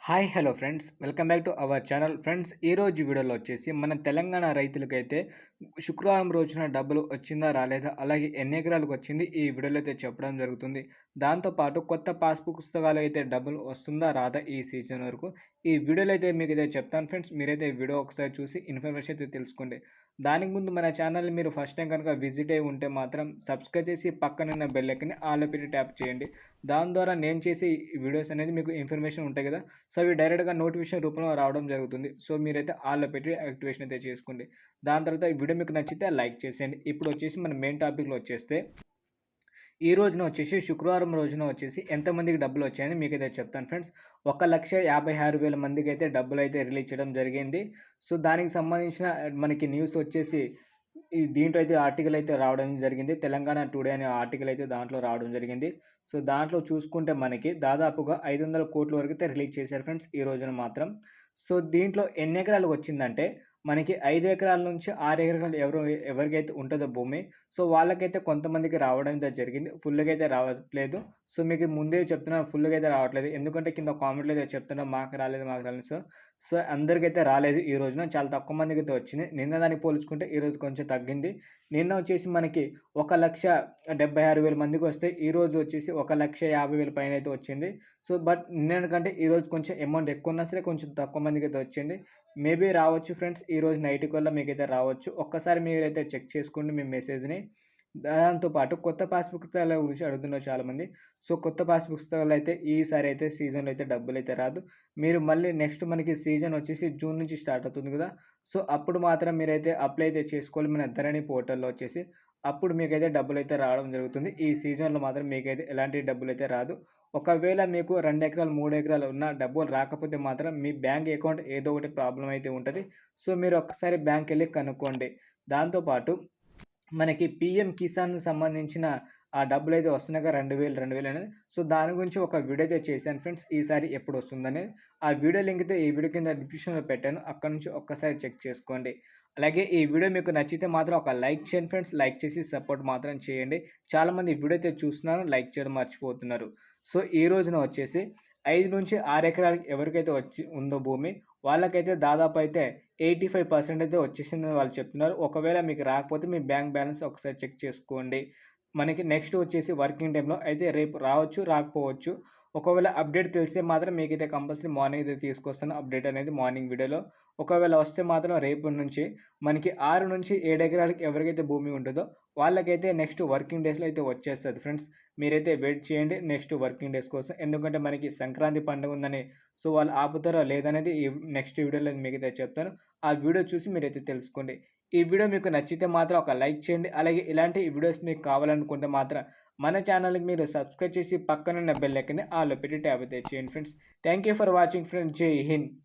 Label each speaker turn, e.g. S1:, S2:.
S1: Hello friends. Welcome back to our channel. Friends, ఈరోజు వీడియోలో వచ్చేసి మన తెలంగాణ రైతులకైతే శుక్రవారం రోజున డబ్బులు వచ్చిందా? రాలేదా? అలాగే ఎన్ని ఎకరాలకు వచ్చింది? ఈ వీడియోలో అయితే చెప్పడం జరుగుతుంది. దాంతో పాటు కొత్త పాస్‌బుక్ పుస్తకాలు అయితే డబ్బులు వస్తుందా? రాదా? ఈ సీజన్ వరకు ఈ వీడియోలో అయితే మీకైతే చెప్తాను ఫ్రెండ్స్. మీరైతే ఈ వీడియో ఒకసారి చూసి ఇన్ఫర్మేషన్ అయితే తెలుసుకోండి. దానికి ముందు మన ఛానల్‌ని మీరు ఫస్ట్ టైం కనుక విజిట్ అయ్యి ఉంటే మాత్రం సబ్స్క్రైబ్ చేసి పక్కనున్న బెల్ ఐకాన్‌ని ఆల్‌లో పెట్టి ట్యాప్ చేయండి. దాని ద్వారా నేను చేసే ఈ వీడియోస్ అనేది మీకు ఇన్ఫర్మేషన్ ఉంటాయి కదా! సో, అవి డైరెక్ట్‌గా నోటిఫికేషన్ రూపంలో రావడం జరుగుతుంది. సో, మీరైతే ఆల్‌లో పెట్టి యాక్టివేషన్ అయితే చేసుకోండి. దాని తర్వాత ఈ వీడియో మీకు నచ్చితే లైక్ చేసేయండి. ఇప్పుడొచ్చేసి మన మెయిన్ టాపిక్‌లో వచ్చేస్తే, ఈ రోజున వచ్చేసి శుక్రవారం రోజున వచ్చేసి ఎంతమందికి డబ్బులొచ్చాయని మీకైతే చెప్తాను ఫ్రెండ్స్. 1,56,000 మందికైతే డబ్బులైతే రిలీజ్ చేయడం జరిగింది. సో, దానికి సంబంధించిన మనకి న్యూస్ వచ్చేసి దీంట్లో అయితే ఆర్టికల్ అయితే రావడం జరిగింది. తెలంగాణ టుడే అనే ఆర్టికల్ అయితే దాంట్లో రావడం జరిగింది. సో, దాంట్లో చూసుకుంటే మనకి దాదాపుగా 500,00,00,000 వరకైతే రిలీజ్ చేశారు ఫ్రెండ్స్ ఈ రోజున మాత్రం. సో, దీంట్లో ఎన్ని ఎకరాలకు వచ్చిందంటే మనకి 5 ఎకరాల నుంచి 6 ఎకరాలు ఎవరికైతే ఉంటదో భూమి, సో, వాళ్ళకైతే కొంతమందికి రావడం అయితే జరిగింది. ఫుల్‌గా అయితే రావట్లేదు. సో, మీకు ముందే చెప్తున్నాను, ఫుల్‌గా అయితే రావట్లేదు. ఎందుకంటే కింద కామెంట్‌లో అయితే చెప్తున్నారు మాకు రాలేదు, మాకు రాలేదు. సో, అందరికైతే రాలేదు ఈ రోజున. చాలా తక్కువ మందికైతే వచ్చింది. నిన్న దానికి పోల్చుకుంటే ఈరోజు కొంచెం తగ్గింది. నిన్న వచ్చేసి మనకి 1,76,000 మందికొస్తే ఈరోజు వచ్చేసి 1,50,000 పైనైతే వచ్చింది. సో, బట్ నిన్నటి కంటే ఈరోజు కొంచెం అమౌంట్ ఎక్కువున్నా సరే కొంచెం తక్కువ మందికైతే వచ్చింది. మేబీ రావచ్చు ఫ్రెండ్స్. ఈరోజు నైట్ కల్లా మీకైతే రావచ్చు. ఒక్కసారి మీరైతే చెక్ చేసుకోండి మీ మెసేజ్‌ని. దాంతో పాటు కొత్త పాస్ పుస్తకాల గురించి అడుగుతున్నారు చాలామంది. సో, కొత్త పాస్ పుస్తకాలైతే ఈసారి అయితే సీజన్‌లో అయితే డబ్బులైతే రాదు. మీరు మళ్ళీ నెక్స్ట్ మనకి సీజన్ వచ్చేసి జూన్ నుంచి స్టార్ట్ అవుతుంది కదా! సో, అప్పుడు మాత్రం మీరైతే అప్లై అయితే చేసుకోవాలి మన ధరణి పోర్టల్‌లో వచ్చేసి. అప్పుడు మీకైతే డబ్బులైతే రావడం జరుగుతుంది. ఈ సీజన్‌లో మాత్రం మీకైతే ఎలాంటి డబ్బులైతే రాదు. ఒకవేళ మీకు 2 ఎకరాలు, 3 ఎకరాలు ఉన్న డబ్బులు రాకపోతే మాత్రం మీ బ్యాంక్ అకౌంట్ ఏదో ఒకటి ప్రాబ్లమ్ అయితే ఉంటది. సో, మీరు ఒక్కసారి బ్యాంక్‌కెళ్ళి కనుక్కోండి. దాంతో పాటు మనకి పీఎం కిసాన్‌కి సంబంధించిన ఆ డబ్బులైతే వస్తున్నాయి కదా! 2,000 అనేది. సో, దాని గురించి ఒక వీడియో అయితే చేశాను ఫ్రెండ్స్. ఈసారి ఎప్పుడొస్తుందనేది. ఆ వీడియో లింక్ అయితే ఈ వీడియో కింద డిస్క్రిప్షన్‌లో పెట్టాను. అక్కడి నుంచి ఒక్కసారి చెక్ చేసుకోండి. అలాగే ఈ వీడియో మీకు నచ్చితే మాత్రం ఒక లైక్ చేయండి ఫ్రెండ్స్. లైక్ చేసి సపోర్ట్ మాత్రం చేయండి. చాలామంది ఈ వీడియో అయితే చూస్తున్నారు. లైక్ చేయడం మర్చిపోతున్నారు. సో, ఈ రోజున వచ్చేసి 5-6 ఎకరాలకి ఎవరికైతే వచ్చి ఉందో భూమి, వాళ్ళకైతే దాదాపు అయితే 85% అయితే వచ్చేసిందని వాళ్ళు చెప్తున్నారు. ఒకవేళ మీకు రాకపోతే మీ బ్యాంక్ బ్యాలెన్స్ ఒకసారి చెక్ చేసుకోండి. మనకి నెక్స్ట్ వచ్చేసి వర్కింగ్ డేస్‌లో అయితే రేపు రావచ్చు, రాకపోవచ్చు. ఒకవేళ అప్డేట్ తెలిస్తే మాత్రం మీకైతే కంపల్సరీ మార్నింగ్ అయితే తీసుకొస్తాను అప్డేట్ అనేది మార్నింగ్ వీడియోలో. ఒకవేళ వస్తే మాత్రం రేపటి నుంచి మనకి 6-7 ఎకరాలకి ఎవరికైతే భూమి ఉంటదో వాళ్ళకైతే నెక్స్ట్ వర్కింగ్ డేస్‌లో అయితే వచ్చేస్తది ఫ్రెండ్స్. మీరైతే వెయిట్ చేయండి నెక్స్ట్ వర్కింగ్ డేస్ కోసం. ఎందుకంటే మనకి సంక్రాంతి పండుగ ఉందని. సో, వాళ్ళు ఆపుతారో లేదనేది ఈ నెక్స్ట్ వీడియోలో మీకైతే చెప్తాను. ఆ వీడియో చూసి మీరైతే తెలుసుకోండి. ఈ వీడియో మీకు నచ్చితే మాత్రం ఒక లైక్ చేయండి. అలాగే ఇలాంటి వీడియోస్ మీకు కావాలనుకుంటే మాత్రం మన ఛానల్‌కి మీరు సబ్స్క్రైబ్ చేసి పక్కనున్న బెల్ ఐకాన్‌ని ఆల్‌లో పెట్టి ట్యాప్ అయితే చేయండి friends. Thank you for watching friends. జై హింద్.